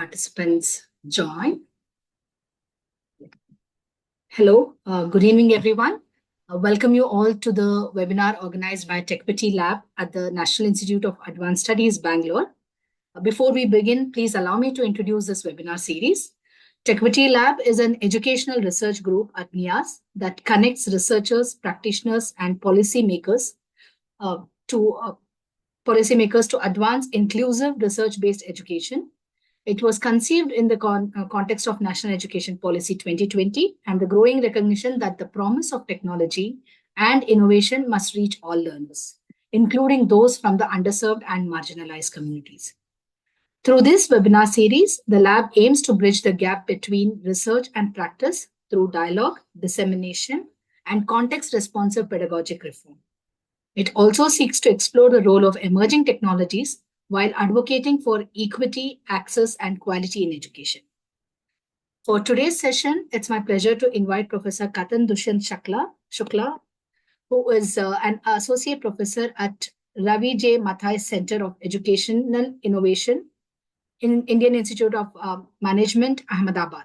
participants join. Hello, good evening, everyone. Welcome you all to the webinar organized by Techquity Lab at the National Institute of Advanced Studies, Bangalore. Before we begin, please allow me to introduce this webinar series. Techquity Lab is an educational research group at NIAS that connects researchers, practitioners, and policymakers to advance inclusive research-based education. It was conceived in the context of National Education Policy 2020 and the growing recognition that the promise of technology and innovation must reach all learners, including those from the underserved and marginalized communities. Through this webinar series, the lab aims to bridge the gap between research and practice through dialogue, dissemination, and context-responsive pedagogic reform. It also seeks to explore the role of emerging technologies while advocating for equity, access, and quality in education. For today's session, it's my pleasure to invite Professor Kathan Dushyant Shukla, who is an associate professor at Ravi J. Mathai Center of Educational Innovation in Indian Institute of Management, Ahmedabad.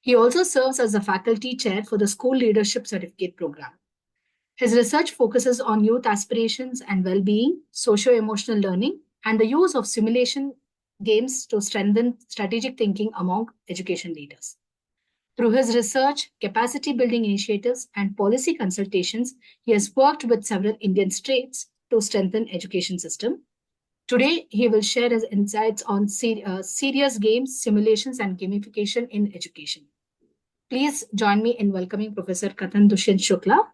He also serves as the faculty chair for the School Leadership Certificate Program. His research focuses on youth aspirations and well-being, socio-emotional learning, and the use of simulation games to strengthen strategic thinking among education leaders. Through his research, capacity building initiatives, and policy consultations, he has worked with several Indian states to strengthen education system. Today, he will share his insights on serious games, simulations, and gamification in education. Please join me in welcoming Professor Kathan Dushyant Shukla.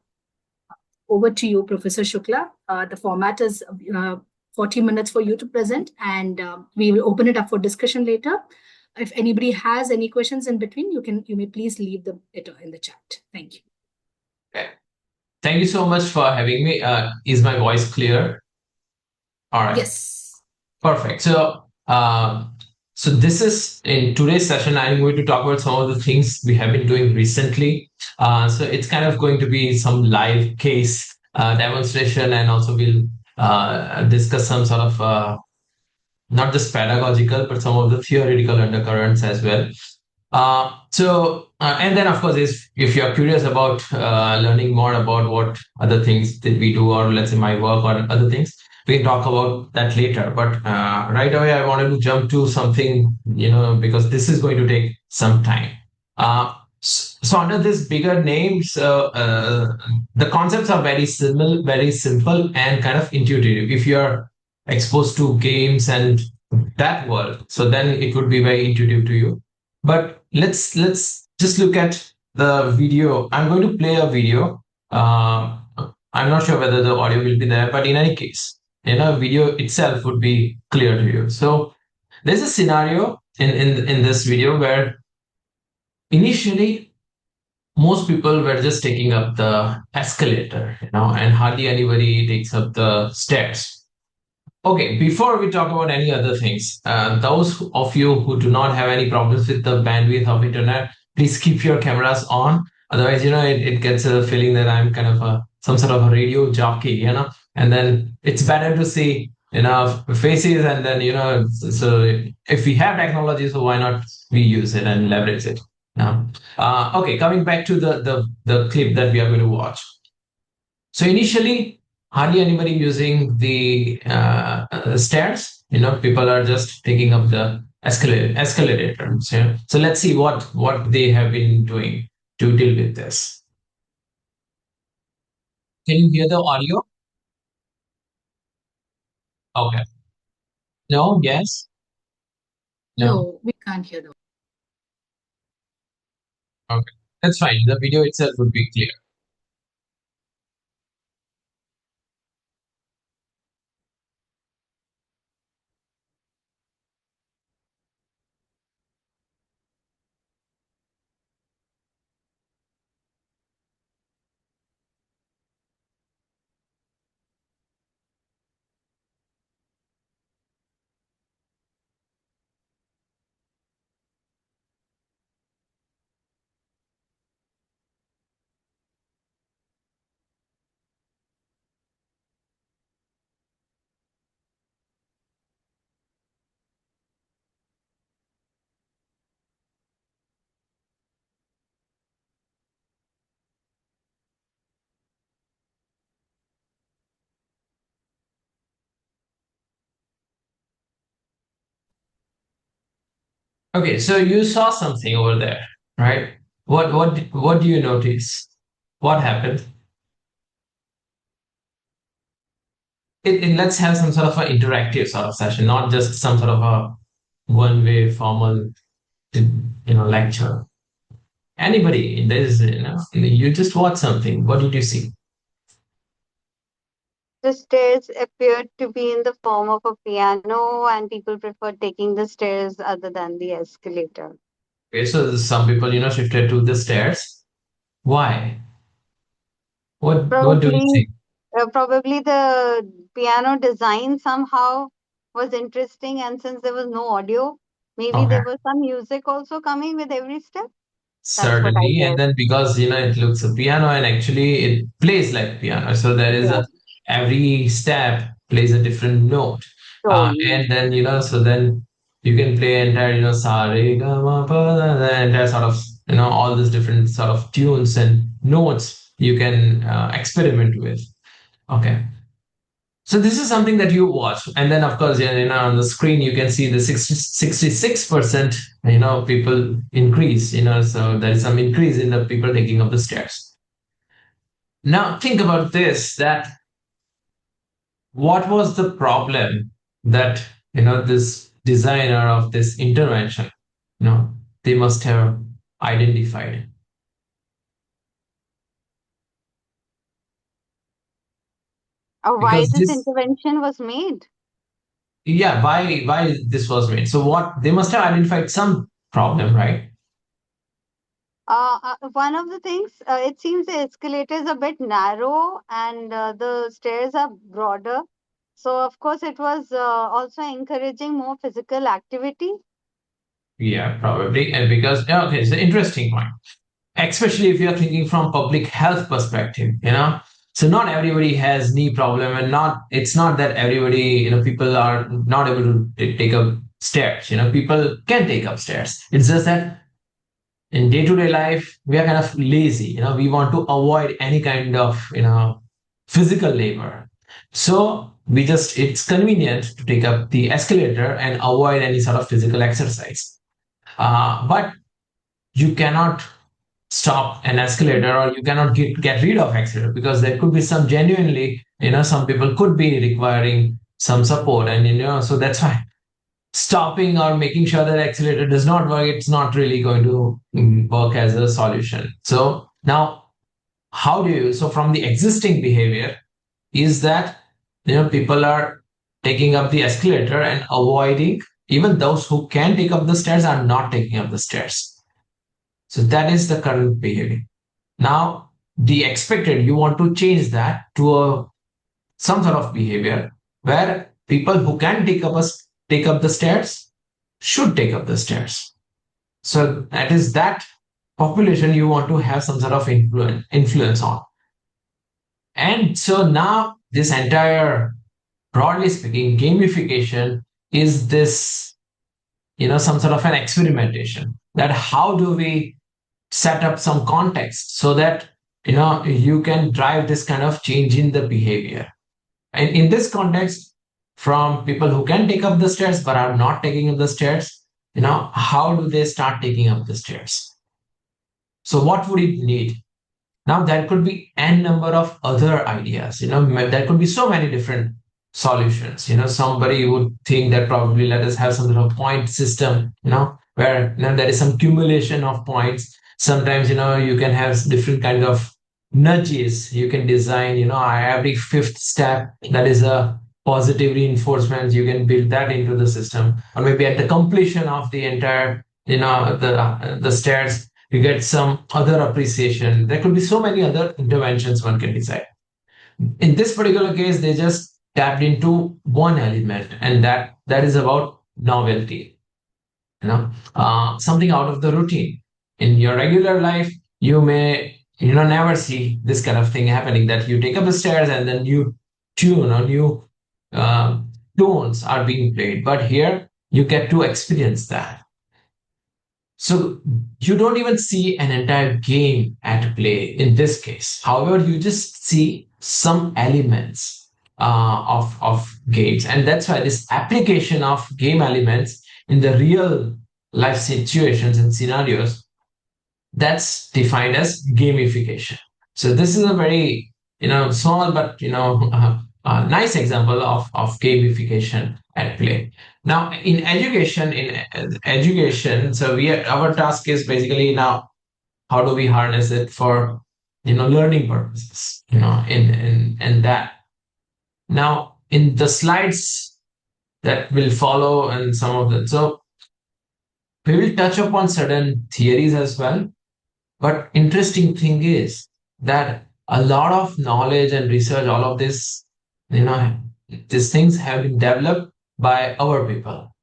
Over to you, Professor Shukla. The format is 40 minutes for you to present, and we will open it up for discussion later. If anybody has any questions in between, you may please leave it in the chat. Thank you. Okay. Thank you so much for having me. Is my voice clear? All right. Yes. Perfect. So this is in today's session. I'm going to talk about some of the things we have been doing recently. So it's kind of going to be some live case demonstration, and also we'll discuss some sort of not just pedagogical, but some of the theoretical undercurrents as well. And then of course, if you're curious about learning more about what other things did we do, or let's say my work or other things, we can talk about that later. But right away, I wanted to jump to something, because this is going to take some time. So under this bigger names, the concepts are very simple, and kind of intuitive. If you're exposed to games and that world, so then it would be very intuitive to you. But let's just look at the video. I'm going to play a video. I'm not sure whether the audio will be there, but in any case, video itself would be clear to you. So there's a scenario in this video where initially most people were just taking up the escalator, and hardly anybody takes up the stairs. Okay, before we talk about any other things, those of you who do not have any problems with the bandwidth of internet, please keep your cameras on. Otherwise, it gets a feeling that I'm kind of some sort of a radio jockey, and then it's better to see, faces, and then, so if we have technology, so why not we use it and leverage it? Okay, coming back to the clip that we are going to watch. So initially, hardly anybody using the stairs. People are just taking up the escalator. So let's see what they have been doing to deal with this. Can you hear the audio? Okay. No? Yes? No, we can't hear the. Okay. That's fine. The video itself would be clear. Okay, so you saw something over there, right? What do you notice? What happened? Let's have some sort of an interactive sort of session, not just some sort of a one-way formal, lecture. Anybody, there's, you just watch something. What did you see? The stairs appeared to be in the form of a piano, and people preferred taking the stairs other than the escalator. Okay, so some people, shifted to the stairs. Why? What do you Probably, think? probably the piano design somehow was interesting, and since there was no audio, maybe Okay. there was some music also coming with every step. That's what I Certainly, and guess. then because it looks a piano and actually it plays like piano, so there is Yeah. a every step plays a different note, Tone. and then so then you can play entire sa re ga ma pa da, the entire sort of all these different sort of tunes and notes you can experiment with. Okay, so this is something that you watch, and then of course, on the screen you can see the 66%, people increase, so there is some increase in the people taking up the stairs. Now think about this: that what was the problem that this designer of this intervention, they must have identified, Why because this this, intervention was made? yeah, why this was made. So what they must have identified some problem, right? One of the things, it seems the escalator is a bit narrow and the stairs are broader. So, of course, it was also encouraging more physical activity. Yeah, probably. And because, yeah, okay, it's an interesting point, especially if you're thinking from public health perspective, So not everybody has knee problem, and it's not that everybody, people are not able to take up stairs. People can take up stairs. It's just that in day-to-day life, we are kind of lazy. We want to avoid any kind of, physical labor. So it's convenient to take up the escalator and avoid any sort of physical exercise. But you cannot stop an escalator, or you cannot get rid of escalator, because there could be some genuinely, some people could be requiring some support. And, so that's why stopping or making sure that accelerator does not work, it's not really going to work as a solution. So now, so from the existing behavior is that, people are taking up the escalator and avoiding, even those who can take up the stairs are not taking up the stairs. So that is the current behavior. Now, the expected, you want to change that to some sort of behavior where people who can take up the stairs should take up the stairs. So that population you want to have some sort of influence on. And so now this entire, broadly speaking, gamification is this, some sort of an experimentation, that how do we set up some context so that you can drive this kind of change in the behavior. And in this context, from people who can take up the stairs but are not taking up the stairs, how do they start taking up the stairs? So what would it need? Now there could be n number of other ideas. There could be so many different solutions. Somebody would think that probably let us have some sort of point system. Where there is some accumulation of points. Sometimes you can have different kind of nudges. You can design. Every fifth step, that is a positive reinforcement. You can build that into the system, or maybe at the completion of the entire the stairs, you get some other appreciation. There could be so many other interventions one can decide. In this particular case, they just tapped into one element, and that is about novelty. Something out of the routine. In your regular life, you may never see this kind of thing happening. That you take up the stairs and then new tune or new uh, tones are being played, but here you get to experience that. So you don't even see an entire game at play in this case. However, you just see some elements of games, and that's why this application of game elements in the real life situations and scenarios, that's defined as gamification. So this is a very, small but, nice example of gamification at play. Now, in education, so our task is basically now how do we harness it for, learning purposes, in that. Now, in the slides that will follow and some of them, so we will touch upon certain theories as well. But interesting thing is that a lot of knowledge and research, all of this, you know, these things have been developed by our people.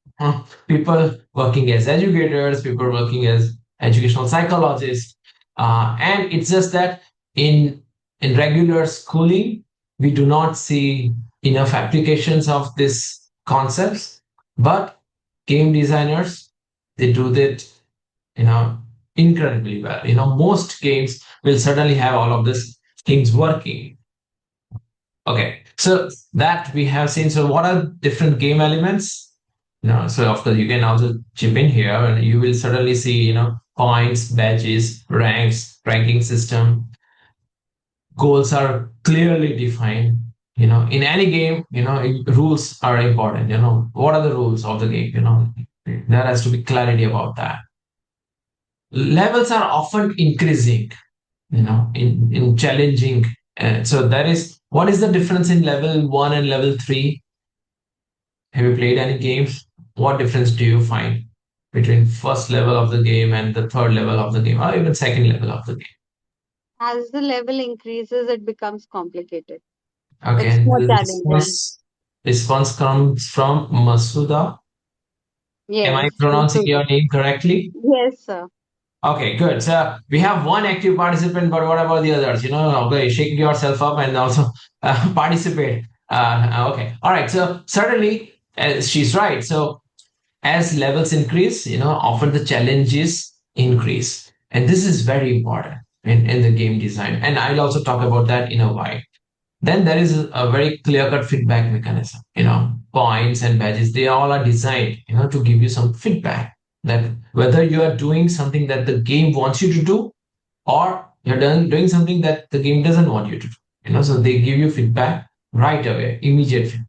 People working as educators, people working as educational psychologists. And it's just that in regular schooling, we do not see enough applications of these concepts. But game designers, they do that, incredibly well. Most games will certainly have all of these things working. Okay, so that we have seen. So what are different game elements? So of course you can also chip in here, and you will certainly see, points, badges, ranks, ranking system. Goals are clearly defined. In any game, rules are important. What are the rules of the game? There has to be clarity about that. Levels are often increasing, in challenging. So that is, what is the difference in level 1 and level 3? Have you played any games? What difference do you find between first level of the game and the third level of the game, or even second level of the game? As the level increases, it becomes complicated. Okay, It's and more the challenging. response comes from Masuda. Am I Yes. pronouncing your name correctly? Yes, sir. Okay, good. So we have one active participant, but what about the others? Okay, shake yourself up and also participate. Okay, all right. So certainly, she's right. So as levels increase, often the challenges increase, and this is very important in the game design. And I'll also talk about that in a while. Then there is a very clear-cut feedback mechanism. Points and badges, they all are designed, to give you some feedback that whether you are doing something that the game wants you to do, or you're doing something that the game doesn't want you to do. So they give you feedback right away, immediate feedback.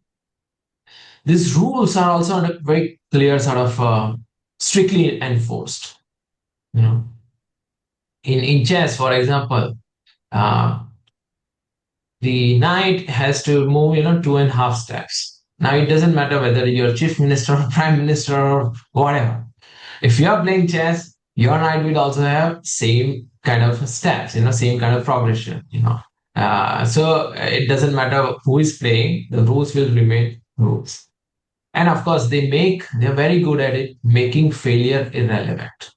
These rules are also under very clear, sort of strictly enforced. In chess, for example, the knight has to move, 2.5 steps. Now it doesn't matter whether you're chief minister or prime minister or whatever. If you're playing chess, your knight will also have same kind of steps, same kind of progression, so it doesn't matter who is playing, the rules will remain rules. And of course, they're very good at it, making failure irrelevant.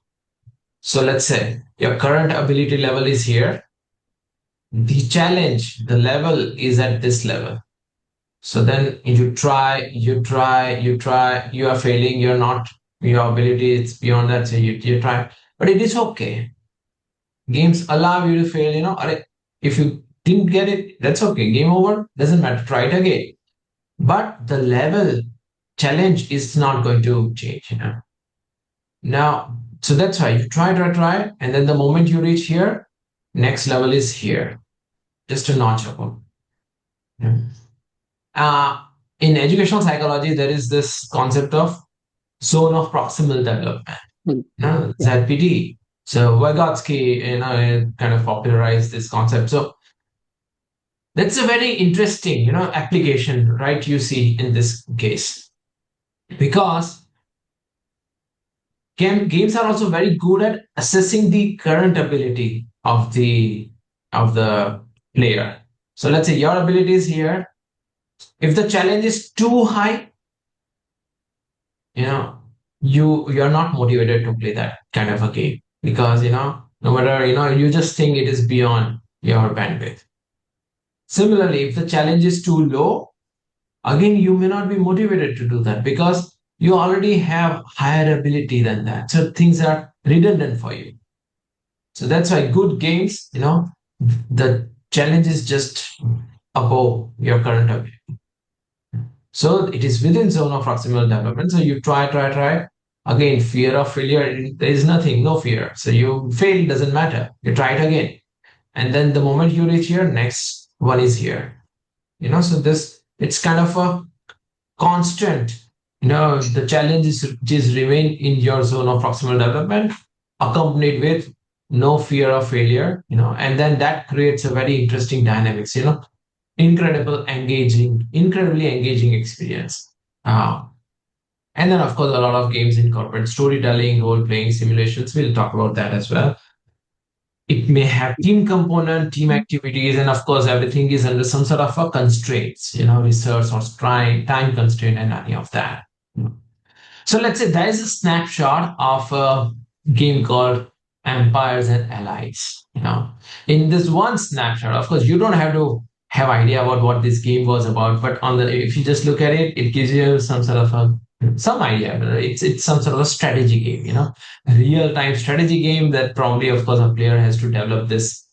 So let's say your current ability level is here. The challenge, the level is at this level. So then you try, you are failing, your ability is beyond that. So you try, but it is okay. Games allow you to fail, if you didn't get it, that's okay. Game over, doesn't matter, try it again. But the level challenge is not going to change, Now, so that's why you try, and then the moment you reach here, next level is here. Just a notch above. In educational psychology, there is this concept of zone of proximal development, ZPD. So Vygotsky, kind of popularized this concept. So that's a very interesting, application, right? You see in this case, because games are also very good at assessing the current ability of the player. So let's say your ability is here. If the challenge is too high, you're not motivated to play that kind of a game, because no matter, you just think it is beyond your bandwidth. Similarly, if the challenge is too low, again you may not be motivated to do that because you already have higher ability than that, so things are redundant for you. So that's why good games, the challenge is just above your current ability. So it is within zone of proximal development. So you try, Again, fear of failure, there is nothing, no fear. So you fail, doesn't matter. You try it again. And then the moment you reach here, next one is here. So it's kind of a constant, the challenge is just remain in your zone of proximal development, accompanied with no fear of failure, and then that creates a very interesting dynamics, incredibly engaging experience. And then, of course, a lot of games incorporate storytelling, role playing, simulations. We'll talk about that as well. It may have team component, team activities, and of course, everything is under some sort of a constraints, research or time constraint and any of that. So let's say there is a snapshot of a game called Empires and Allies. In this one snapshot, of course, you don't have to have idea about what this game was about, but if you just look at it, it gives you some sort of some idea. It's some sort of a strategy game, a real-time strategy game that probably, of course, a player has to develop this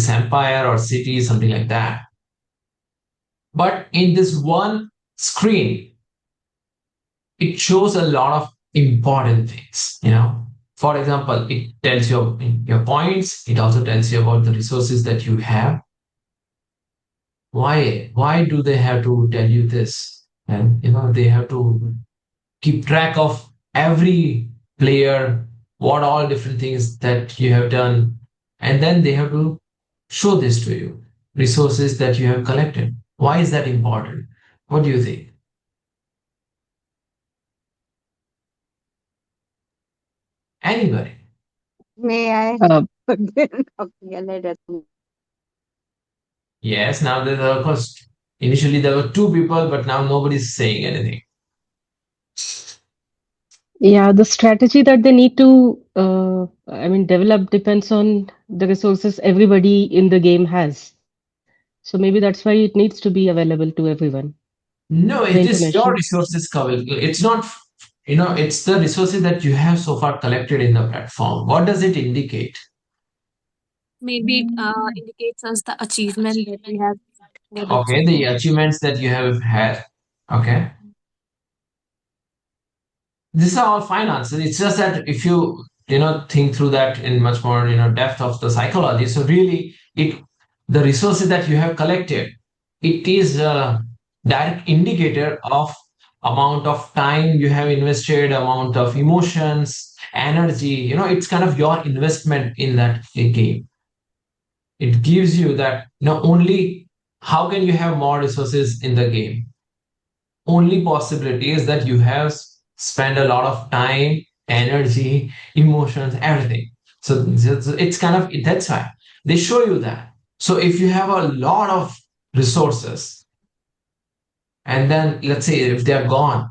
empire or city, something like that. But in this one screen, it shows a lot of important things, For example, it tells you your points. It also tells you about the resources that you have. Why do they have to tell you this? And, they have to keep track of every player, what all different things that you have done. And then they have to show this to you, resources that you have collected. Why is that important? What do you think? Anybody? May I Uh, begin? Okay, let us. Yes, now there's of course, initially there were two people, but now nobody's saying anything. yeah, the strategy that they need to, develop depends on the resources everybody in the game has. So maybe that's why it needs to be available to everyone. No, The it is your information. resources covered. It's not, it's the resources that you have so far collected in the platform. What does it indicate? Maybe it indicates us the achievement that we have gathered so Okay, the far. achievements that you have had. Okay. These are all fine answers. It's just that if you, think through that in much more, depth of the psychology. So really, the resources that you have collected, it is a direct indicator of amount of time you have invested, amount of emotions, energy. It's kind of your investment in that game. It gives you that, only how can you have more resources in the game? Only possibility is that you have spent a lot of time, energy, emotions, everything. So it's kind of, that's why they show you that. So if you have a lot of resources, and then let's say if they're gone,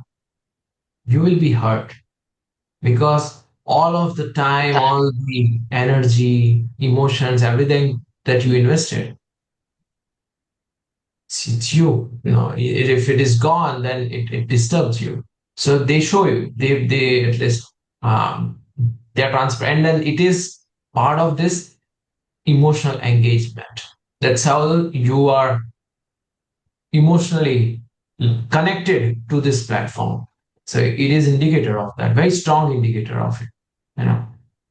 you will be hurt because all of the time, all the energy, emotions, everything that you invested, it's you. If it is gone, then it disturbs you. So they show you, they at least they're transparent, and it is part of this emotional engagement. That's how you are emotionally connected to this platform. So it is indicator of that, very strong indicator of it.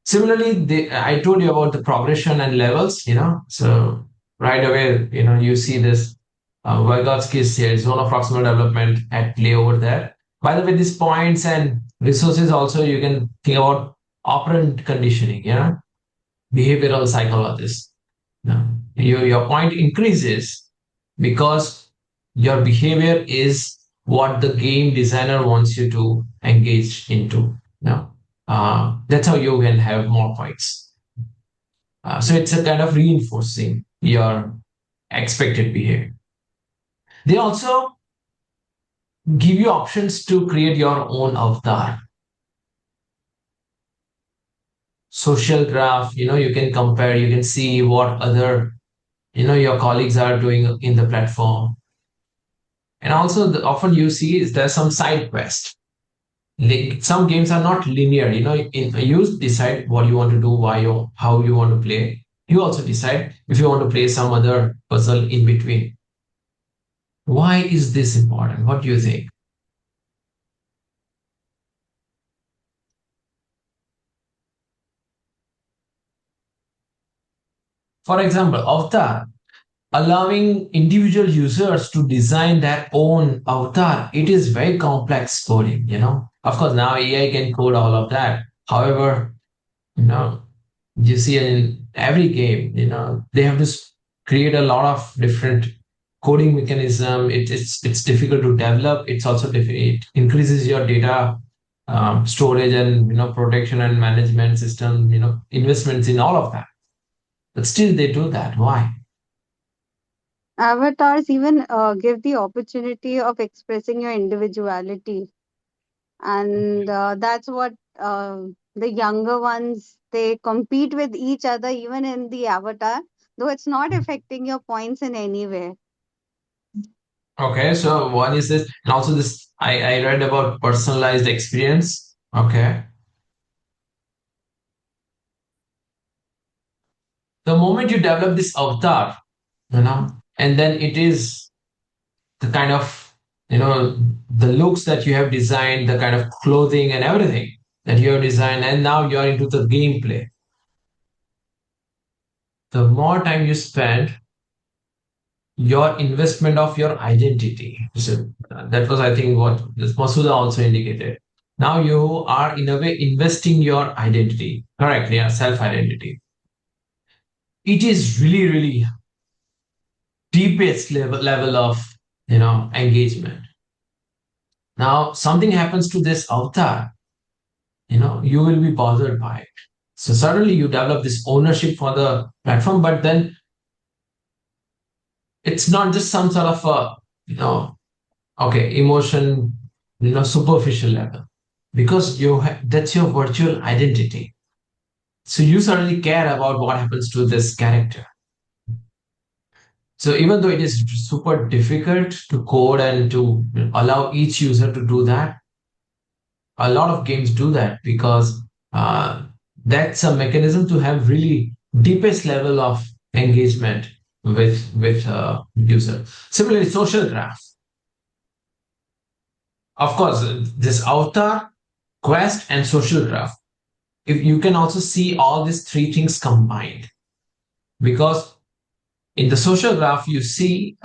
Similarly, I told you about the progression and levels. So right away, you see this Vygotsky's zone of proximal development at play over there. By the way, these points and resources also you can think about operant conditioning, behavioral psychologists. Your point increases because your behavior is what the game designer wants you to engage into. That's how you can have more points. So it's a kind of reinforcing your expected behavior. They also give you options to create your own avatar. Social graph, you can compare, you can see what other, your colleagues are doing in the platform. And also often you see is there's some side quest. Some games are not linear, you decide what you want to do, how you want to play. You also decide if you want to play some other puzzle in between. Why is this important? What do you think? For example, avatar, allowing individual users to design their own avatar. It is very complex coding, Of course, now AI can code all of that. However, you know, you see in every game, they have to create a lot of different coding mechanism. It's difficult to develop. It's also it increases your data storage and protection and management system. Investments in all of that. But still, they do that. Why? Avatars even give the opportunity of expressing your individuality, and that's what the younger ones, they compete with each other even in the avatar, though it's not affecting your points in any way. Okay, so one is this, and also this. I read about personalized experience. Okay, the moment you develop this avatar, and then it is the kind of the looks that you have designed, the kind of clothing and everything that you have designed, and now you're into the gameplay. The more time you spend, your investment of your identity. So that was, I think, what this Masuda also indicated. Now you are in a way investing your identity. Correct, yeah, self-identity. It is really, really deepest level of engagement. Now something happens to this avatar, you will be bothered by it. So suddenly you develop this ownership for the platform, but then it's not just some sort of a emotion, superficial level, because that's your virtual identity. So you suddenly care about what happens to this character. So even though it is super difficult to code and to allow each user to do that, a lot of games do that because that's a mechanism to have really deepest level of engagement with user. Similarly, social graph. Of course, this avatar, quest, and social graph. If you can also see all these three things combined, because in the social graph you see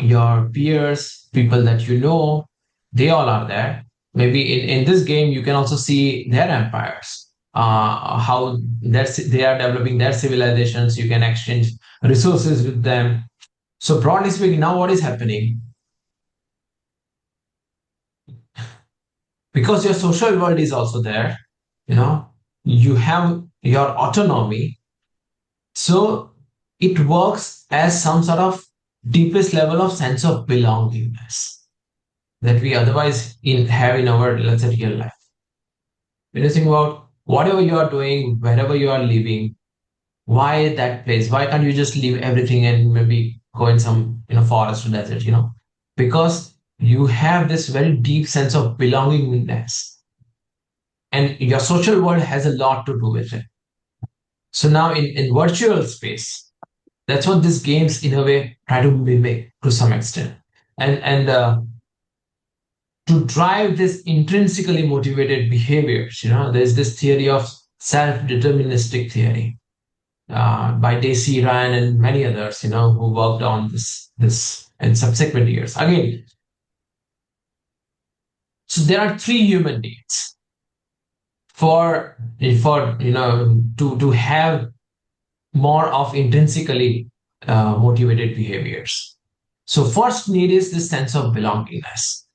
your peers, people that you know, they all are there. Maybe in this game you can also see their empires, how they are developing their civilizations. You can exchange resources with them. So broadly speaking, now what is happening? Because your social world is also there, you have your autonomy. So it works as some sort of deepest level of sense of belongingness that we otherwise have in our, let's say, real life. When you think about whatever you are doing, wherever you are living, why that place? Why can't you just leave everything and maybe go in some forest or desert? Because you have this very deep sense of belongingness, and your social world has a lot to do with it. So now in virtual space, that's what these games in a way try to mimic to some extent, and to drive this intrinsically motivated behaviors. There's this theory of self-deterministic theory by Daisy Ryan and many others, who worked on this in subsequent years. Again, so there are three human needs for to have more of intrinsically motivated behaviors. So first need is this sense of belongingness,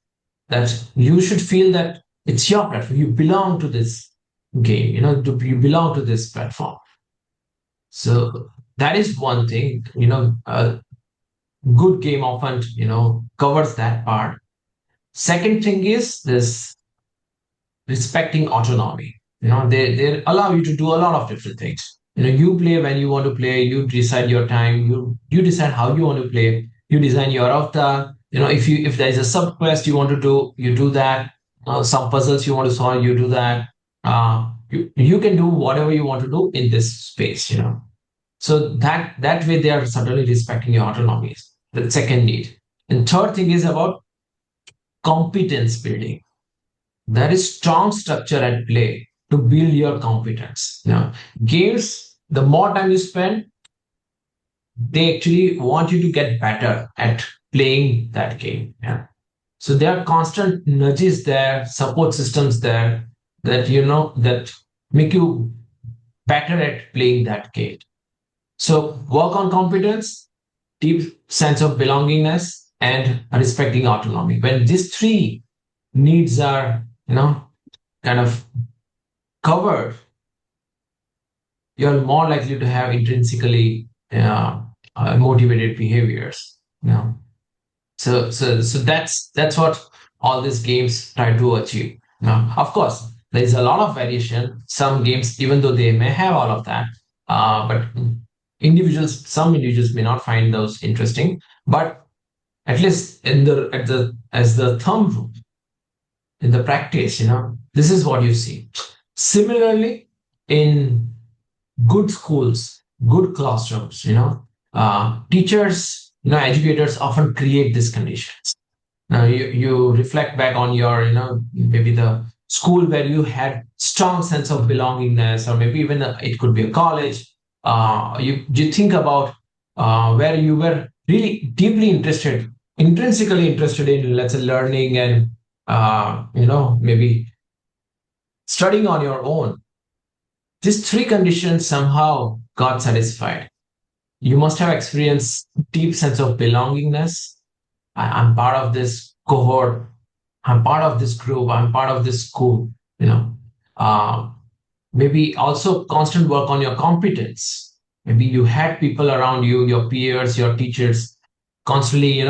that you should feel that it's your platform. You belong to this game. You belong to this platform. So that is one thing. A good game often covers that part. Second thing is this respecting autonomy. They allow you to do a lot of different things. You play when you want to play. You decide your time. You decide how you want to play. You design your avatar. If there is a sub quest you want to do, you do that. Some puzzles you want to solve, you do that. You can do whatever you want to do in this space. So that way they are certainly respecting your autonomy. The second need. And third thing is about competence building. There is strong structure at play to build your competence. Games, the more time you spend, they actually want you to get better at playing that game. Yeah. So there are constant nudges there, support systems there that that make you better at playing that game. So work on competence, deep sense of belongingness, and respecting autonomy. When these three needs are, kind of covered, you're more likely to have intrinsically motivated behaviors. So that's what all these games try to achieve. Now, of course, there is a lot of variation. Some games, even though they may have all of that, but some individuals may not find those interesting. But at least as the thumb rule in the practice, this is what you see. Similarly, in good schools, good classrooms, teachers, educators often create these conditions. Now you reflect back on your, maybe the school where you had strong sense of belongingness, or maybe even it could be a college. You think about where you were really deeply interested, intrinsically interested in, let's say, learning and maybe studying on your own. These three conditions somehow got satisfied. You must have experienced deep sense of belongingness. I'm part of this cohort. I'm part of this group. I'm part of this school. Maybe also constant work on your competence. Maybe you had people around you, your peers, your teachers, constantly,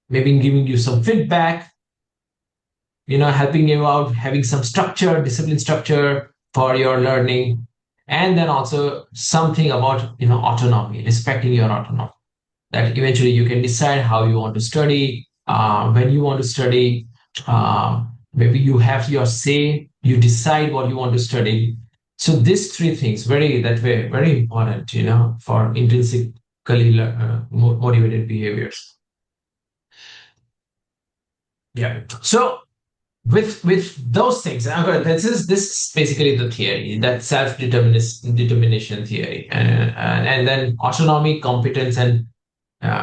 maybe giving you some feedback, helping you out, having some structure, discipline structure for your learning. And then also something about, autonomy, respecting your autonomy, that eventually you can decide how you want to study, when you want to study. Maybe you have your say, you decide what you want to study. So these three things, very important, for intrinsically motivated behaviors. Yeah. So with those things, this is basically the theory, that self-determination theory, and then autonomy, competence, and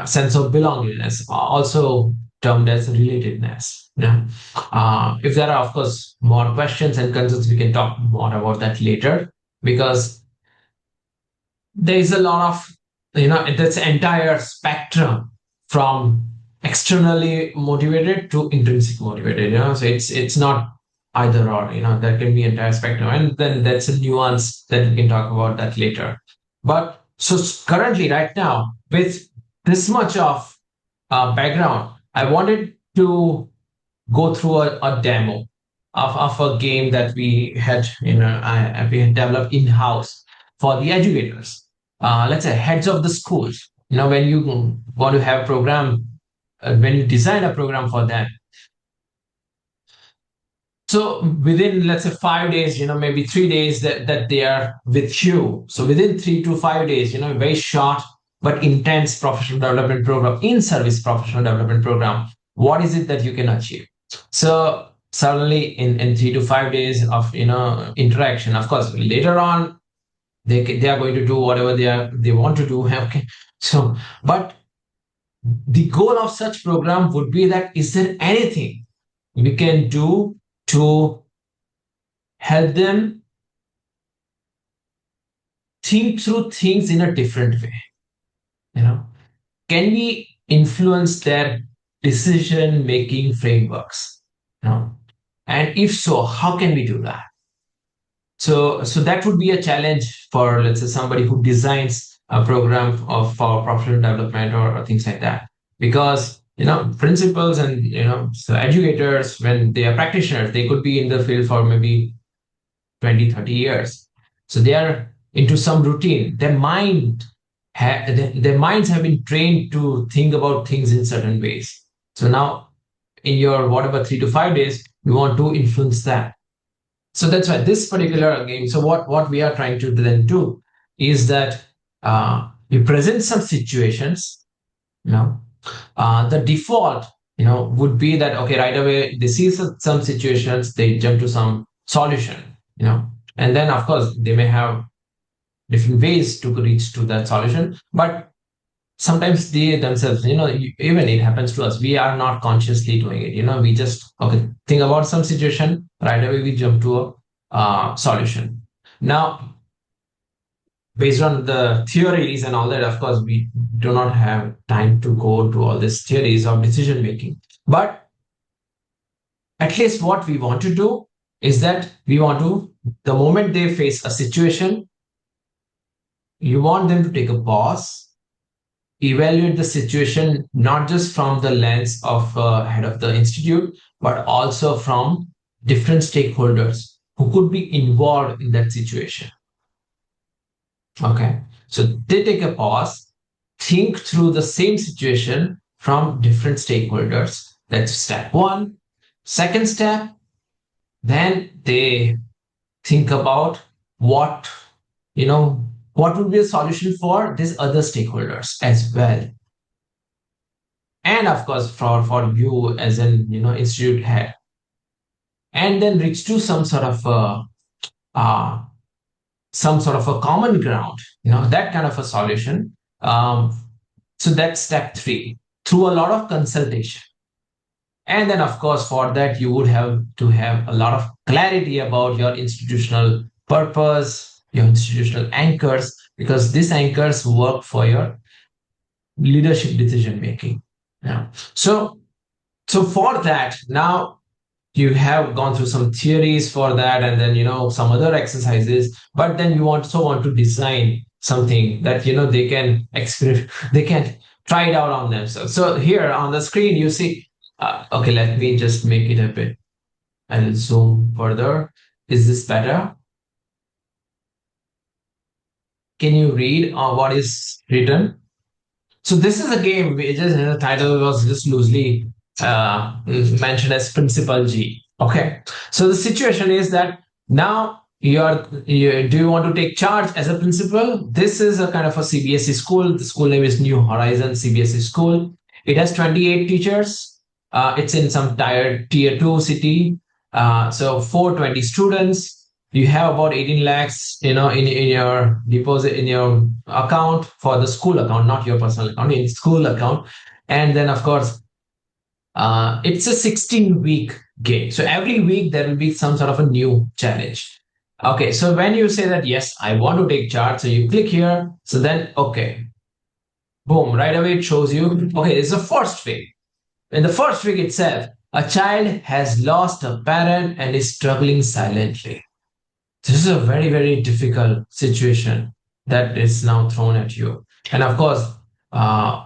sense of belongingness, also termed as relatedness. If there are, of course, more questions and concerns, we can talk more about that later, because there is a lot of, that's entire spectrum from externally motivated to intrinsic motivated. So it's not either or. There can be entire spectrum, and then that's a nuance that we can talk about that later. But so currently, right now, with this much of background, I wanted to go through a demo of a game that we had, we had developed in-house for the educators. Let's say heads of the schools. When you want to have a program, when you design a program for them. So within, let's say, 5 days, maybe 3 days that they are with you. So within 3 to 5 days, very short but intense professional development program, in-service professional development program. What is it that you can achieve? So certainly in 3 to 5 days of interaction, of course, later on they are going to do whatever they want to do. Okay. So, but the goal of such program would be that, is there anything we can do to help them think through things in a different way? Can we influence their decision-making frameworks? And if so, how can we do that? So that would be a challenge for, let's say, somebody who designs a program for professional development or things like that. Because, principals and, so educators, when they are practitioners, they could be in the field for maybe 20, 30 years. So they are into some routine. Their minds have been trained to think about things in certain ways. So now in your whatever 3 to 5 days, you want to influence that. So that's why this particular game. So what we are trying to then do is that we present some situations. The default, would be that, okay, right away they see some situations, they jump to some solution. And then of course they may have different ways to reach to that solution. But sometimes they themselves, even it happens to us, we are not consciously doing it. We just, okay, think about some situation, right away we jump to a solution. Now, based on the theories and all that, of course, we do not have time to go to all these theories of decision making. But at least what we want to do is that we want to, the moment they face a situation, you want them to take a pause, evaluate the situation, not just from the lens of head of the institute, but also from different stakeholders who could be involved in that situation. Okay, so they take a pause, think through the same situation from different stakeholders. That's step one. Second step, then they think about what would be a solution for these other stakeholders as well. And of course, for you as an institute head, and then reach to some sort of a common ground, that kind of a solution. So that's step three, through a lot of consultation. And then, of course, for that, you would have to have a lot of clarity about your institutional purpose, your institutional anchors, because these anchors work for your leadership decision making. So for that, now you have gone through some theories for that, and then some other exercises, but then you also want to design something that they can experiment, they can try it out on themselves. So here on the screen you see, okay, let me just make it a bit, I'll zoom further. Is this better? Can you read what is written? So this is a game, the title was just loosely mentioned as Principal G. Okay, so the situation is that now do you want to take charge as a principal? This is a kind of a CBSE school. The school name is New Horizon CBSE school. It has 28 teachers. It's in some tier 2 city. So 420 students. You have about 18 lakhs, in your deposit, in your account, for the school account, not your personal account, in school account. And then, of course, it's a 16-week game. So every week there will be some sort of a new challenge. Okay, so when you say that, yes, I want to take charge, so you click here. So then, okay, boom, right away it shows you, okay, it's the first week. In the first week itself, a child has lost a parent and is struggling silently. This is a very, very difficult situation that is now thrown at you. And of course, a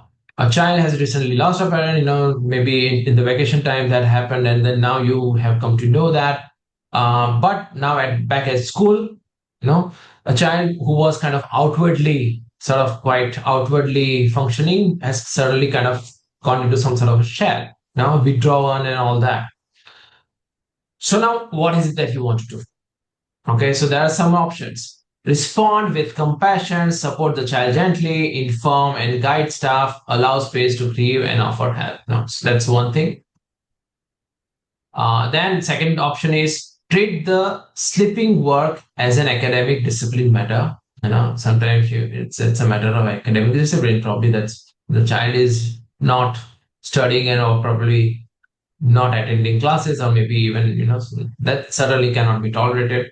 child has recently lost a parent, maybe in the vacation time that happened, and then now you have come to know that. But now back at school, a child who was kind of quite outwardly functioning has suddenly kind of gone into some sort of a shell, now withdrawn and all that. So now what is it that you want to do? Okay, so there are some options. Respond with compassion, support the child gently, inform and guide staff, allow space to grieve and offer help. No, so that's one thing. Then second option is treat the slipping work as an academic discipline matter. Sometimes it's a matter of academic discipline. Probably that's the child is not studying or probably not attending classes, or maybe even that certainly cannot be tolerated.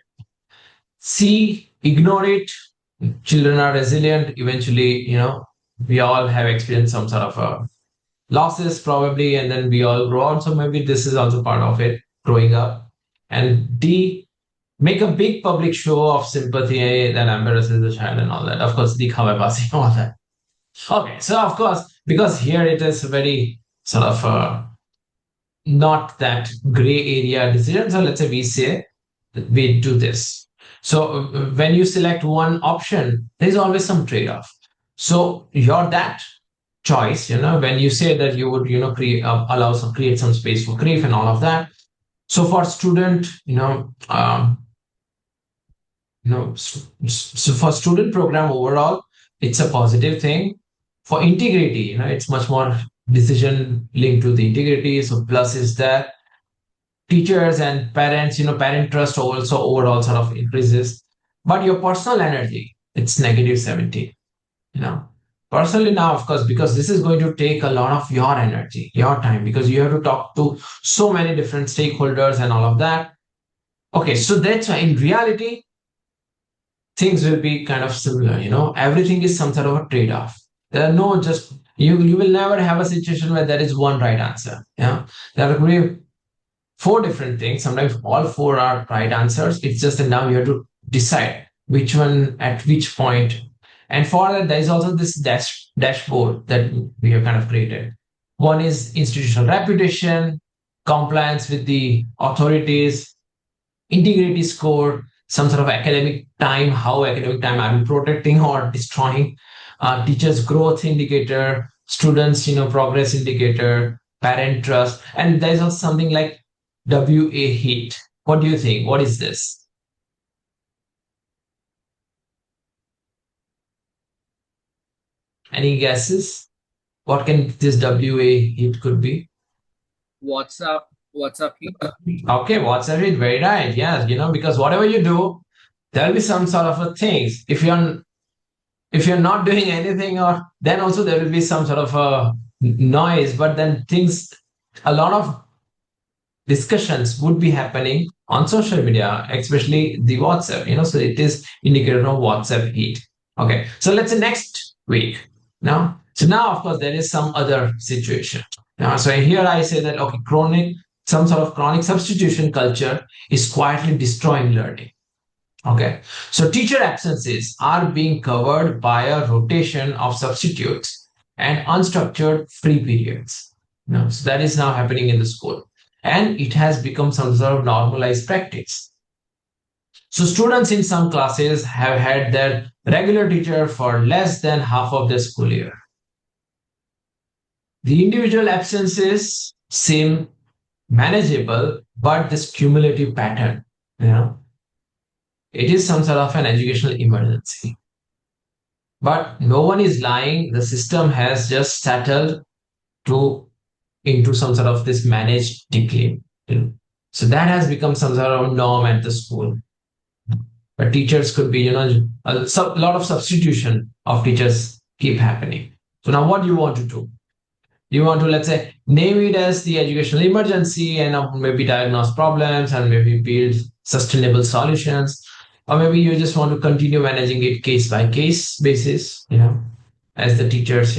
C, ignore it. Children are resilient. Eventually, we all have experienced some sort of losses probably, and then we all grow on. So maybe this is also part of it, growing up. And D, make a big public show of sympathy that embarrasses the child and all that. Of course, dikhawe all that. Okay, so of course, because here it is very sort of not that gray area decision. So let's say we say that we do this. So when you select one option, there's always some trade-off. So that choice, when you say that you would, create some space for grief and all of that. So for student, so for student program overall, it's a positive thing. For integrity, it's much more decision linked to the integrity. So plus is that teachers and parents, parent trust also overall sort of increases. But your personal energy, it's negative 17. Personally now, of course, because this is going to take a lot of your energy, your time, because you have to talk to so many different stakeholders and all of that. Okay, so that's why in reality, things will be kind of similar. Everything is some sort of a trade-off. There are no just you will never have a situation where there is one right answer. Yeah, there are going to be four different things. Sometimes all four are right answers. It's just that now you have to decide which one at which point. And for that, there is also this dashboard that we have kind of created. One is institutional reputation, compliance with the authorities, integrity score, some sort of academic time, how academic time are we protecting or destroying, teachers growth indicator, students progress indicator, parent trust, and there's also something like WA heat. What do you think? What is this? Any guesses? What can this WA heat could be? WhatsApp heat. Okay, WhatsApp heat, very right. Yes, because whatever you do, there'll be some sort of a things. If you're not doing anything, or then also there will be some sort of a noise, but then a lot of discussions would be happening on social media, especially the WhatsApp, so it is indicator of WhatsApp heat. Okay, so let's say next week. Now, of course, there is some other situation. Now, so here I say that, okay, some sort of chronic substitution culture is quietly destroying learning. Okay, so teacher absences are being covered by a rotation of substitutes and unstructured free periods. So that is now happening in the school. And it has become some sort of normalized practice. So students in some classes have had their regular teacher for less than half of the school year. The individual absences seem manageable, but this cumulative pattern, it is some sort of an educational emergency. But no one is lying. The system has just settled into some sort of this managed decline. So that has become some sort of norm at the school. But teachers could be, a lot of substitution of teachers keep happening. So now what do you want to do? You want to, let's say, name it as the educational emergency and maybe diagnose problems and maybe build sustainable solutions. Or maybe you just want to continue managing it case by case basis, as the teachers,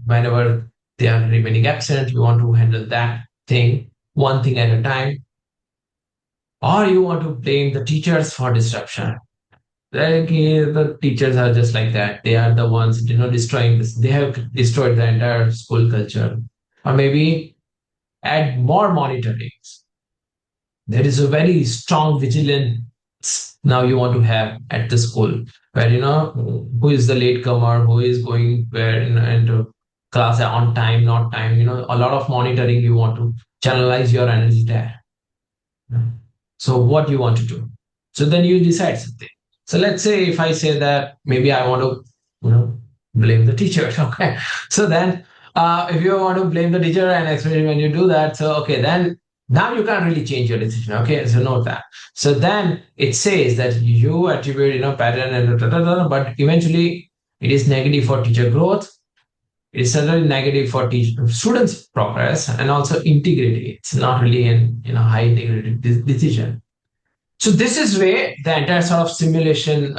whenever they are remaining absent, you want to handle that thing, one thing at a time. Or you want to blame the teachers for disruption. The teachers are just like that. They are the ones, destroying this. They have destroyed the entire school culture. Or maybe add more monitoring. There is a very strong vigilance now you want to have at the school, where, who is the latecomer, who is going where, into class on time, not time, a lot of monitoring. You want to channelize your energy there. So what you want to do? So then you decide something. So let's say if I say that maybe I want to, blame the teacher. Okay. So then if you want to blame the teacher, and especially when you do that, so okay, then now you can't really change your decision. Okay. So note that. So then it says that you attribute, pattern and but eventually it is negative for teacher growth. It is certainly negative for students' progress and also integrity. It's not really an high integrity decision. So this is where the entire sort of simulation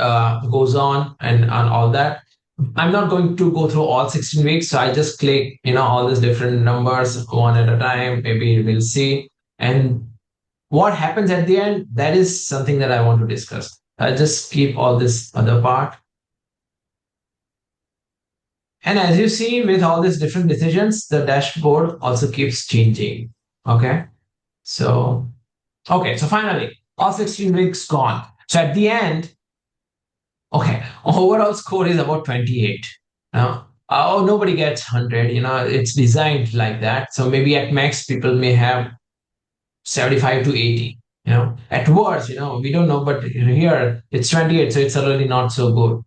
goes on and all that. I'm not going to go through all 16 weeks. So I just click, all these different numbers one at a time. Maybe we'll see. And what happens at the end, that is something that I want to discuss. I'll just keep all this other part. And as you see, with all these different decisions, the dashboard also keeps changing. Okay. So finally, all 16 weeks gone. So at the end, okay, overall score is about 28. Nobody gets 100. It's designed like that. So maybe at max, people may have 75 to 80. At worst, we don't know, but here it's 28. So it's already not so good.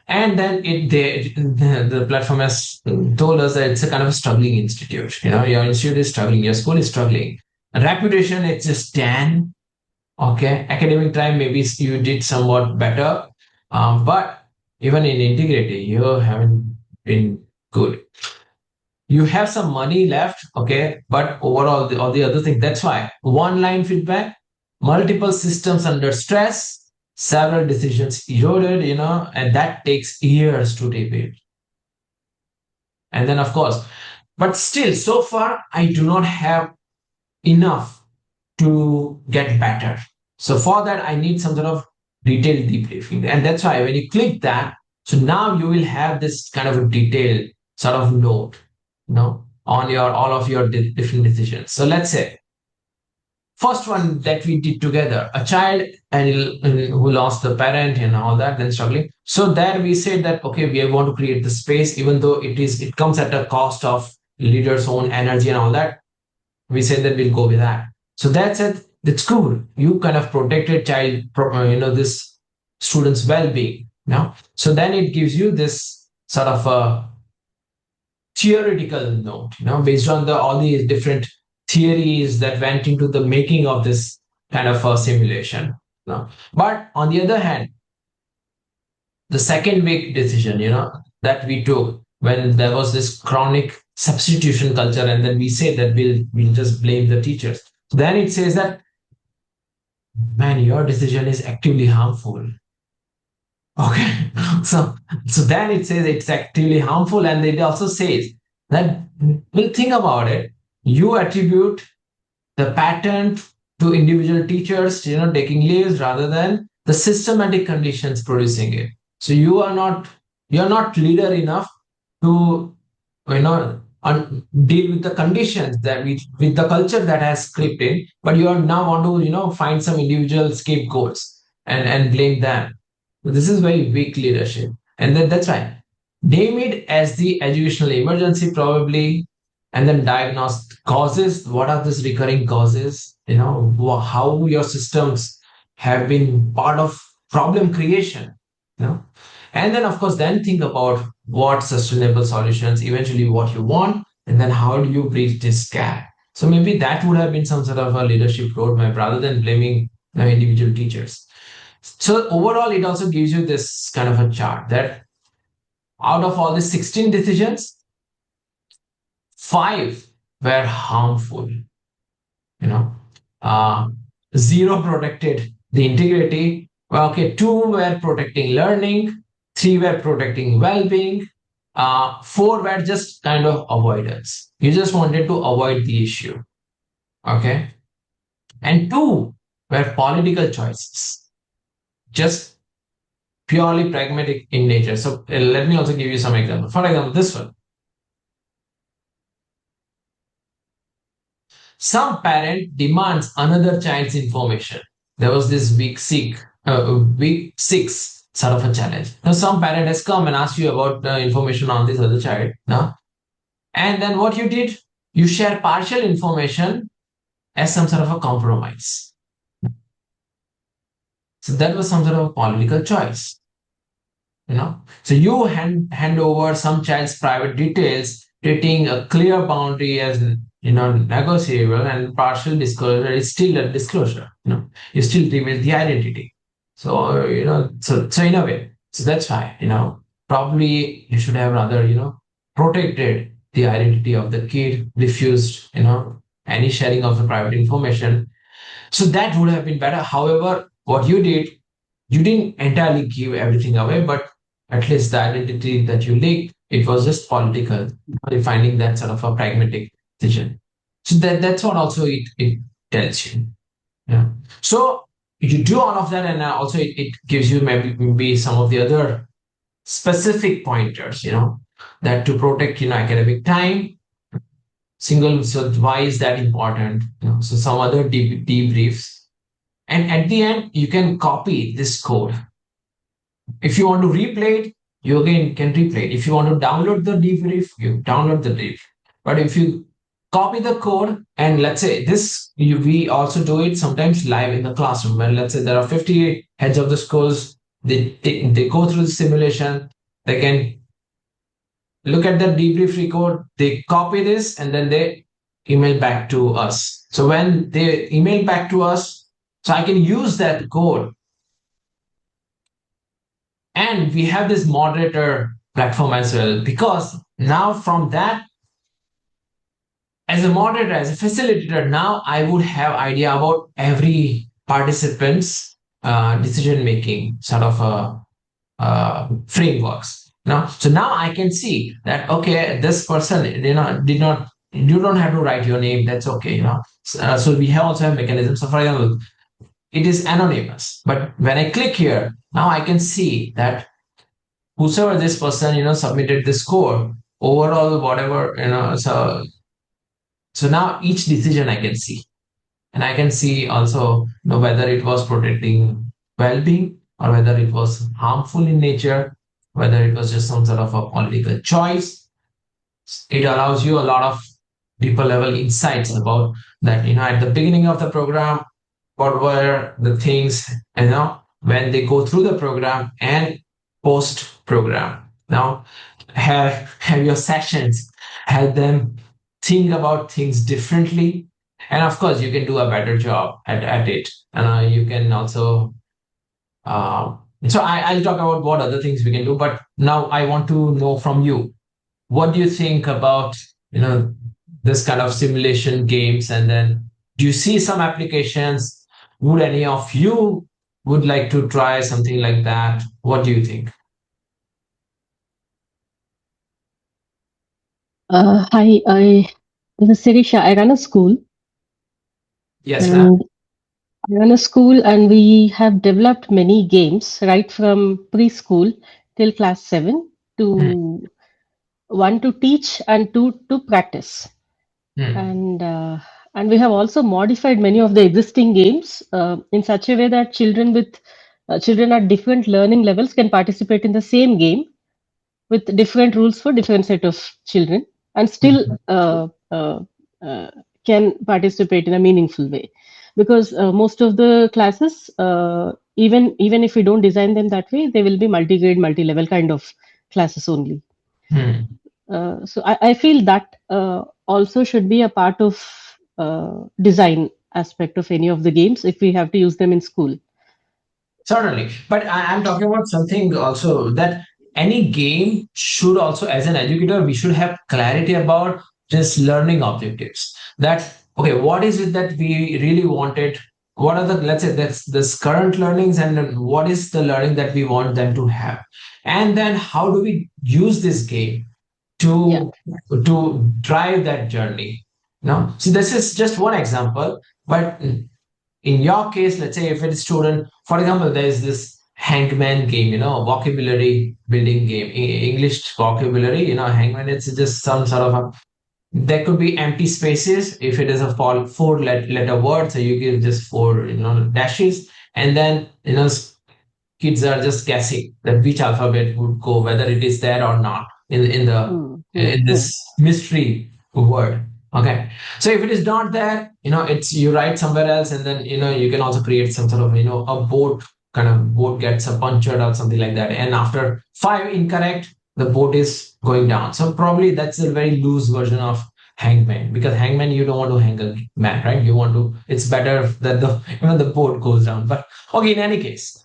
And then the platform has told us that it's a kind of a struggling institute. Your institute is struggling, your school is struggling. Reputation, it's just 10. Okay. Academic time, maybe you did somewhat better. But even in integrity, you haven't been good. You have some money left, okay, but overall, all the other things. That's why one line feedback, multiple systems under stress, several decisions eroded, and that takes years to rebuild. And then, of course, but still, so far, I do not have enough to get better. So for that, I need some sort of detailed debriefing. And that's why when you click that, so now you will have this kind of a detailed sort of note, on your all of your different decisions. So let's say first one that we did together, a child and who lost the parent and all that, then struggling. So there we said that okay, we want to create the space, even though it comes at a cost of leaders' own energy and all that. We said that we'll go with that. So that's it. That's cool. You kind of protected child, this student's well-being. So then it gives you this sort of a theoretical note, based on all these different theories that went into the making of this kind of a simulation. But on the other hand, the second big decision, that we took when there was this chronic substitution culture, and then we say that we'll just blame the teachers. Then it says that, man, your decision is actively harmful. Okay, so then it says it's actively harmful, and it also says that, we'll think about it. You attribute the pattern to individual teachers, taking leaves rather than the systematic conditions producing it. So you're not leader enough to, deal with the conditions that with the culture that has crept in, but you are now want to, find some individual scapegoats and blame them. This is very weak leadership. And then that's why name it as the educational emergency, probably, and then diagnose causes. What are these recurring causes? How your systems have been part of problem creation. And then, of course, then think about what sustainable solutions, eventually what you want, and then how do you bridge this gap. So maybe that would have been some sort of a leadership roadmap rather than blaming individual teachers. So overall, it also gives you this kind of a chart that out of all the 16 decisions, 5 were harmful. 0 protected the integrity. Well, okay, 2 were protecting learning, 3 were protecting well-being, 4 were just kind of avoidance. You just wanted to avoid the issue. Okay. And 2 were political choices, just purely pragmatic in nature. So let me also give you some examples. For example, this one. Some parent demands another child's information. There was this week 6 sort of a challenge. Now, some parent has come and asked you about information on this other child. And then what you did, you share partial information as some sort of a compromise. So that was some sort of a political choice. So you hand over some child's private details, treating a clear boundary as negotiable, and partial disclosure is still a disclosure. You still reveal the identity. So so in a way, so that's why probably you should have rather protected the identity of the kid, refused any sharing of the private information. So that would have been better. However, what you did, you didn't entirely give everything away, but at least the identity that you leaked, it was just political, finding that sort of a pragmatic decision. So that's what also it tells you. Yeah. So you do all of that, and also it gives you maybe some of the other specific pointers, that to protect academic time. So why is that important? So some other debriefs. And at the end, you can copy this code. If you want to replay it, you again can replay it. If you want to download the debrief, you download the debrief. But if you copy the code, and let's say we also do it sometimes live in the classroom, where let's say there are 58 heads of the schools, they go through the simulation, they can look at the debrief record, they copy this, and then they email back to us. So when they email back to us, so I can use that code And we have this moderator platform as well, because now from that, as a moderator, as a facilitator, now I would have idea about every participant's decision making sort of frameworks. So now I can see that, okay, this person, did not, you don't have to write your name. That's okay. So we have also have mechanisms. So for example, it is anonymous, but when I click here, now I can see that whosoever this person, submitted the score overall, whatever, so now each decision I can see. And I can see also, whether it was protecting well-being or whether it was harmful in nature, whether it was just some sort of a political choice. It allows you a lot of deeper level insights about that. At the beginning of the program, what were the things, when they go through the program and post program. Now, have your sessions help them think about things differently, and of course you can do a better job at it. And you can also so I'll talk about what other things we can do, but now I want to know from you, what do you think about this kind of simulation games? And then, do you see some applications? Would any of you would like to try something like that? What do you think? Hi, this is Sirisha. I run a school. Yes, ma'am. I run a school, and we have developed many games right from preschool till class 7 to one to teach and two to practice. And we have also modified many of the existing games in such a way that children at different learning levels can participate in the same game with different rules for different set of children, and still can participate in a meaningful way, because most of the classes, even if we don't design them that way, they will be multi-grade, multi-level kind of classes only. So I feel that also should be a part of design aspect of any of the games if we have to use them in school. Certainly, but I'm talking about something also, that any game should also, as an educator, we should have clarity about just learning objectives. That, okay, what is it that we really wanted? What are the, let's say, that's this current learnings, and then what is the learning that we want them to have? And then how do we use this game to drive that journey? So this is just one example, but in your case, let's say if it's student, for example, there's this hangman game, vocabulary building game, English vocabulary, hangman, it's just some sort of a, there could be empty spaces if it is a four letter word, so you give just four dashes, and then kids are just guessing that which alphabet would go, whether it is there or not in this mystery word. Okay, so if it is not there, it's, you write somewhere else, and then you can also create some sort of a board gets a punctured or something like that, and after 5 incorrect, the board is going down. So probably that's a very loose version of hangman, because hangman, you don't want to hang a man, right? You want to, it's better that the board goes down. But okay, in any case,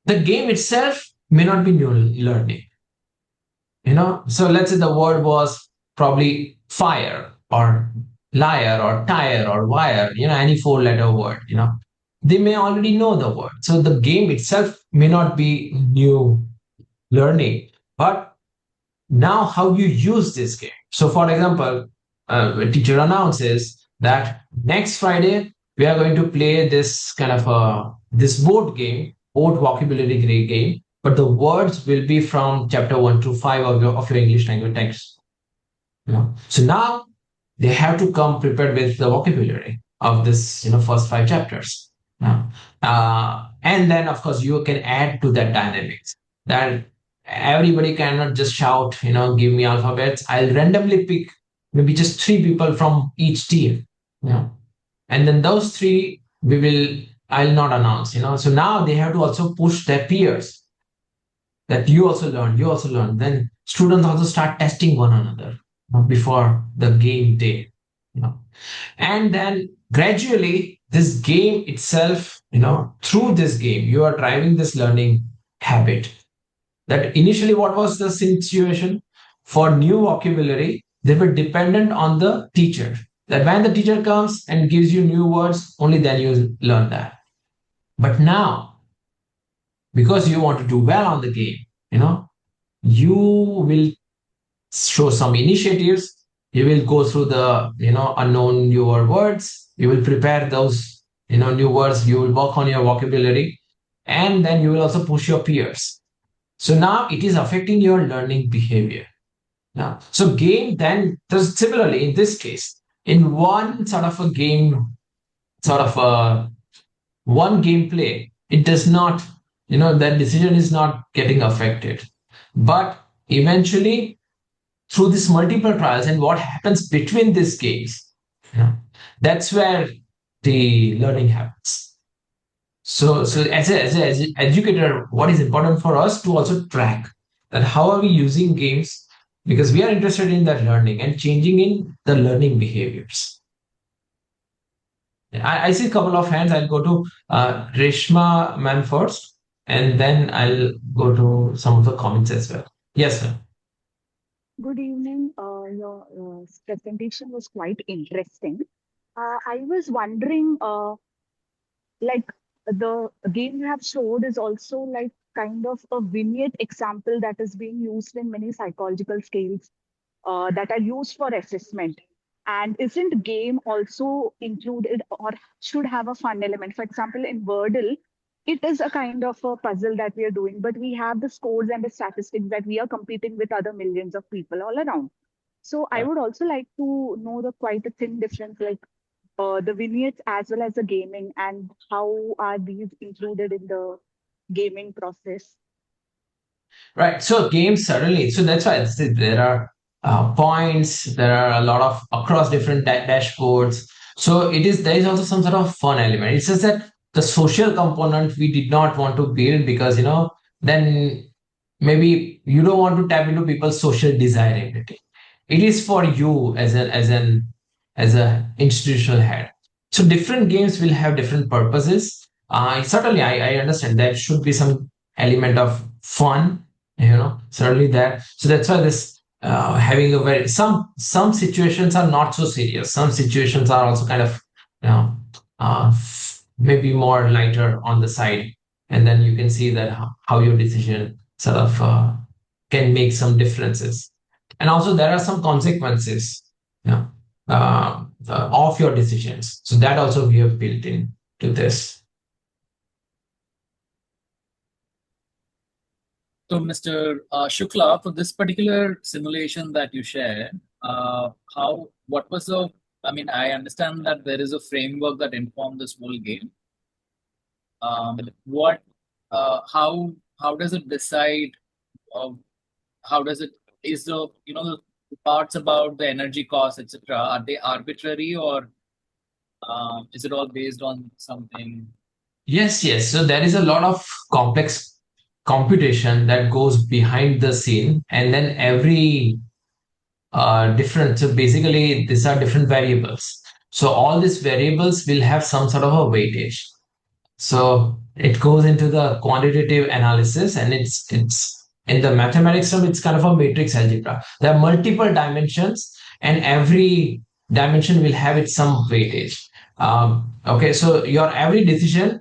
the game itself may not be new learning. So let's say the word was probably fire or liar or tire or wire, any 4-letter word, they may already know the word. So the game itself may not be new learning, but now how you use this game. So for example, a teacher announces that next Friday, we are going to play this kind of this board vocabulary game, but the words will be from chapter 1 to 5 of your English language text. So now they have to come prepared with the vocabulary of this, first 5 chapters. And then of course you can add to that dynamics, that everybody cannot just shout, give me alphabets. I'll randomly pick maybe just 3 people from each team, and then those 3 I'll not announce, So now they have to also push their peers, that you also learn. Then students also start testing one another before the game day, and then gradually this game itself, through this game, you are driving this learning habit. That initially, what was the situation? For new vocabulary, they were dependent on the teacher. That when the teacher comes and gives you new words, only then you learn that. But now, because you want to do well on the game, you will show some initiatives. You will go through the unknown newer words. You will prepare those new words. You will work on your vocabulary, and then you will also push your peers. So now it is affecting your learning behavior. Now, so game then similarly in this case, in one sort of a game, sort of a one gameplay, it does not, that decision is not getting affected. But eventually, through these multiple trials and what happens between these games, that's where the learning happens. So as an educator, what is important for us to also track that how are we using games, because we are interested in that learning and changing in the learning behaviors. I see a couple of hands. I'll go to Reshma ma'am first, and then I'll go to some of the comments as well. Yes, ma'am. Good evening. Your presentation was quite interesting. I was wondering, like the game you have showed is also like kind of a vignette example that is being used in many psychological scales that are used for assessment. And isn't game also included or should have a fun element? For example, in Wordle, it is a kind of a puzzle that we are doing, but we have the scores and the statistics that we are competing with other millions of people all around. So I would also like to know the quite a thin difference, like the vignettes as well as the gaming, and how are these included in the gaming process? Right. So games certainly. So that's why there are points. There are a lot of across different dashboards. So there is also some sort of fun element. It's just that the social component we did not want to build because then maybe you don't want to tap into people's social desirability. It is for you as a institutional head. So different games will have different purposes. Certainly, I understand there should be some element of fun, certainly that. So that's why this having a very some situations are not so serious. Some situations are also kind of maybe more lighter on the side, and then you can see that how your decision sort of can make some differences. And also there are some consequences of your decisions. So that also we have built in to this. So, Mr. Shukla, for this particular simulation that you shared, what was the, I mean, I understand that there is a framework that informed this whole game. How does it decide, how does it, is the, the parts about the energy cost, etc., are they arbitrary, or is it all based on something? Yes. So there is a lot of complex computation that goes behind the scene, and then every different. So basically, these are different variables. So all these variables will have some sort of a weightage. So it goes into the quantitative analysis, and it's in the mathematics term, it's kind of a matrix algebra. There are multiple dimensions, and every dimension will have its some weightage. Okay, so your every decision,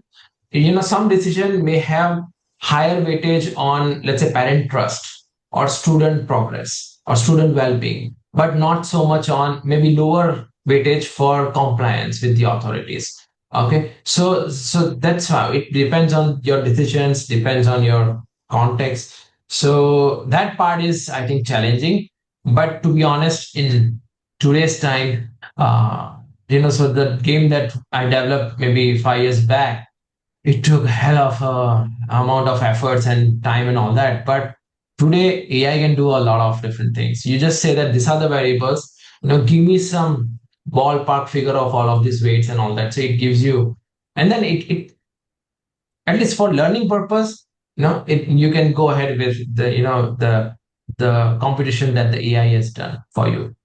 some decision may have higher weightage on, let's say, parent trust or student progress or student well-being, but not so much on maybe lower weightage for compliance with the authorities. Okay, so that's how it depends on your decisions, depends on your context. So that part is, I think, challenging. But to be honest, in today's time, so the game that I developed maybe 5 years back, it took hell of a amount of efforts and time and all that. But today, AI can do a lot of different things. You just say that these are the variables. Give me some ballpark figure of all of these weights and all that. So it gives you, and then it at least for learning purpose, you can go ahead with the competition that the AI has done for you.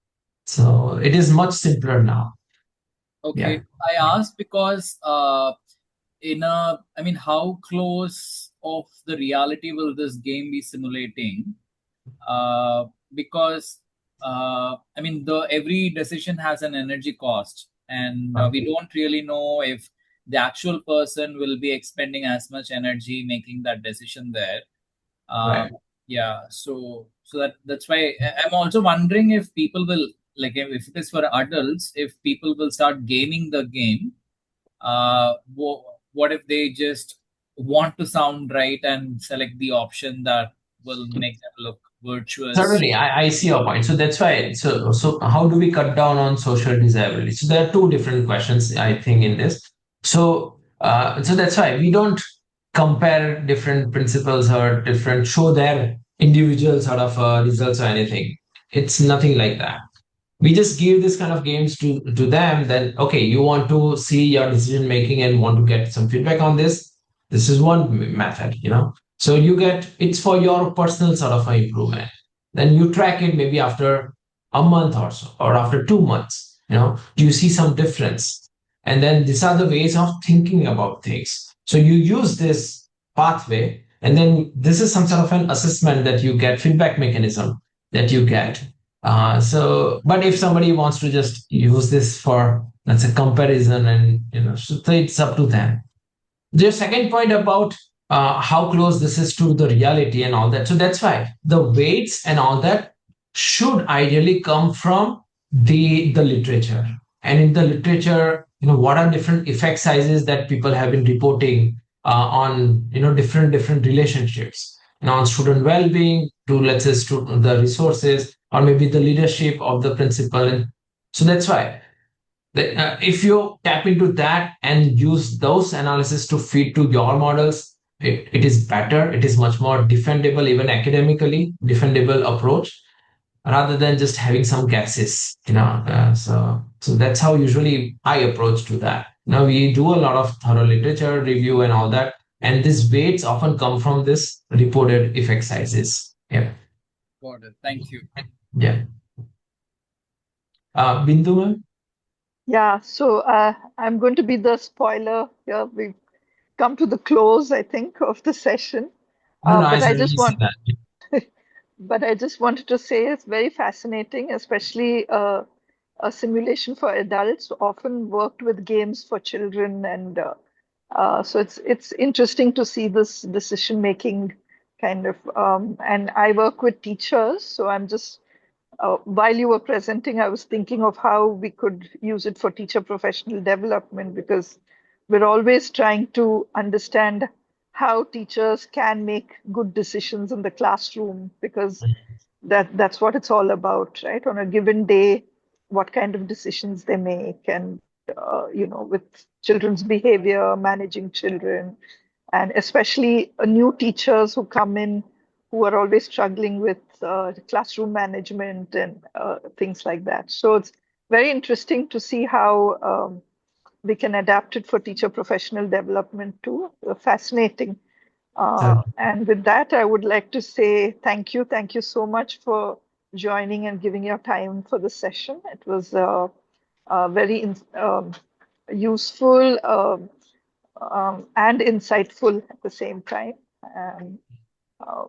So it is much simpler now. Okay, yeah. I asked because how close of the reality will this game be simulating? Because I mean, every decision has an energy cost, and we don't really know if the actual person will be expending as much energy making that decision there. Right. Yeah, so that's why I'm also wondering if people will, like, if it is for adults, if people will start gaming the game. What if they just want to sound right and select the option that will make them look virtuous? Certainly, I see your point. So that's why. So how do we cut down on social disability? So there are two different questions I think in this. So that's why we don't compare different principles or different show their individual sort of results or anything. It's nothing like that. We just give this kind of games to them. Then okay, you want to see your decision making and want to get some feedback on this. This is one method, So you get it's for your personal sort of improvement. Then you track it maybe after a month or so, or after 2 months. Do you see some difference? And then these are the ways of thinking about things. So you use this pathway, and then this is some sort of an assessment that you get, feedback mechanism that you get. But if somebody wants to just use this for, let's say, comparison, and so it's up to them. The second point about how close this is to the reality and all that. So that's why the weights and all that should ideally come from the literature. And in the literature, what are different effect sizes that people have been reporting on different relationships, on student well-being, to, let's say, the resources, or maybe the leadership of the principal. And so that's why if you tap into that and use those analysis to feed to your models, it is better. It is much more defendable, even academically defendable approach, rather than just having some guesses. So that's how usually I approach to that. Now we do a lot of thorough literature review and all that, and these weights often come from this reported effect sizes. Yeah. Got it. Thank you. Yeah. Bindu, ma'am? Yeah, so I'm going to be the spoiler here. We've come to the close, I think, of the session. No, But I certainly just see want, that. but I just wanted to say it's very fascinating, especially a simulation for adults often worked with games for children, and so it's interesting to see this decision making kind of. And I work with teachers, so I'm just while you were presenting, I was thinking of how we could use it for teacher professional development, because we're always trying to understand how teachers can make good decisions in the classroom, because that's what it's all about, right? On a given day, what kind of decisions they make, and with children's behavior, managing children, and especially new teachers who come in who are always struggling with classroom management and things like that. So it's very interesting to see how we can adapt it for teacher professional development too. Fascinating. And with that, I would like to say thank you. Thank you so much for joining and giving your time for the session. It was very useful and insightful at the same time. And uh,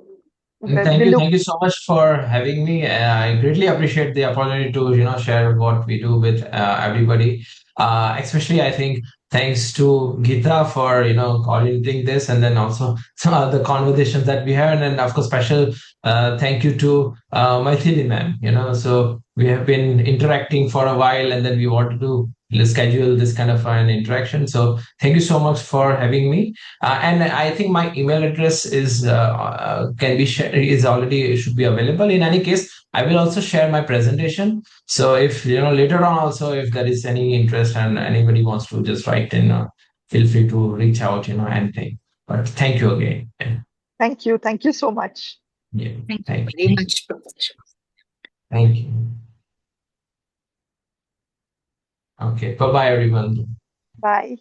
Thank you so much for having me. I greatly appreciate the opportunity to share what we do with everybody. Especially, I think thanks to Geeta for coordinating this, and then also the conversations that we had, and of course, special thank you to Maithili ma'am. So we have been interacting for a while, and then we wanted to schedule this kind of an interaction. So thank you so much for having me. And I think my email address can be shared, is already should be available. In any case, I will also share my presentation. So if later on also, if there is any interest and anybody wants to just write in, feel free to reach out. Anything. But thank you again. Thank you. Thank you so much. Yeah. Thank you very much, Professor. Thank you. Okay. Bye bye, everyone. Bye.